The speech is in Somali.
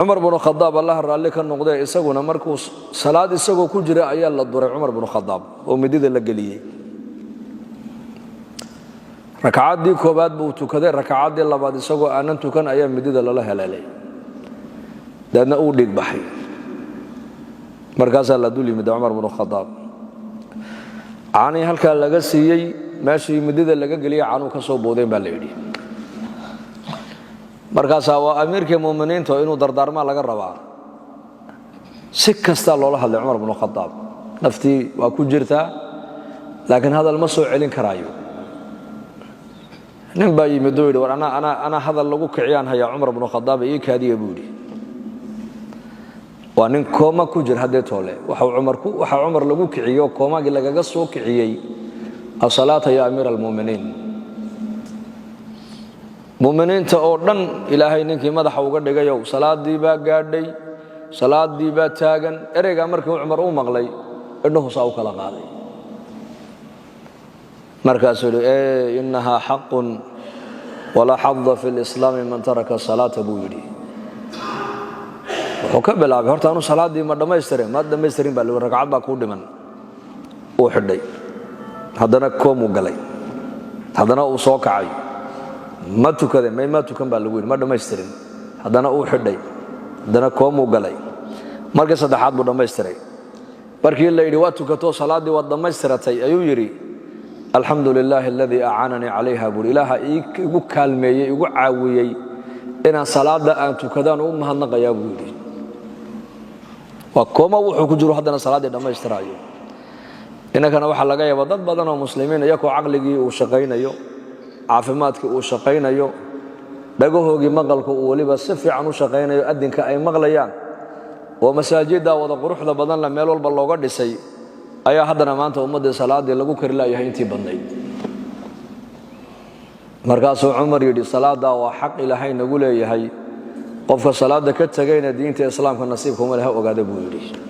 عمر بن الخطاب الله رالي كان نقضي إسقونا مركوس صلاة إسقو كجرا أيال الدور عمر بن الخطاب ومديد اللجلية ركعات دي كوبات بوتو كذا ركعات دي الله بعد إسقو أنا أنتو كان أيام مديد الله هلالي ده نقول لك بحي مركز الله دولي مد عمر بن الخطاب عاني هالك لجسيي ماشي مديد اللجلية عنو كسو بودين بالليلي markaas waa amiirka muuminiinta inuu dardaarma laga rabaa si kasta loo hadlay Umar ibn Khattab naftii waa ku jirtaa laakiin hadal ma soo celin karaayo nin baa yimid oo war ana hadal lagu kiciyaan haya Umar ibn Khattab ee kaadiye buuri waa nin kooma ku jir hadee toole waxa Umar lagu kiciyo koomagi lagaga soo kiciyay as-salaata ya amiir al-muuminiin muuminiinta oo dhan ilaahay ninkii madaxa uga dhigayo salaadii baa gaadhay salaadii baa taagan ereyga markii Umar uu maqlay inuu soo kala qaaday markaas uu innaha haqqun wala hadda fi al-islam man taraka salata buu yiri wuxuu ka bilaabay horta inuu salaadii ma dhameystirin baa loo ragcad baa ku dhiman oo xidhay hadana koomu galay hadana uu soo kacay ما تكذب ما تكن بالوين ما دميسترين هذا أنا أوحدي هذا أنا كوم وقلي مركز صدحات بدميستري بركي الله يرواتو كتو صلاة دي ودميسترتي أيو يري الحمد لله الذي أعانني عليها بول إله يقول كلمة يقول عاوية إن صلاة أن تكذان أمها النقيا بولي وكوم وحكو جرو هذا صلاة دميسترايو إنك أنا وحلا جاي بدل بدنا مسلمين يكو عقلي وشقينا يو caafimaadka uu shaqeynayo dhagahoogi maqalku uu waliba si fiican u shaqeynayo adinka ay maqlayaan oo masaajida wada quruxda badan la meel walba looga dhisay ayaa haddana maanta ummadda salaadii lagu kari laayahay intii badnayd markaas Umar yiri salaada waa xaq Ilaahay nagu leeyahay qofka salaada ka tagayna diinta islaamka nasiibka uma laha ogaada buu yiri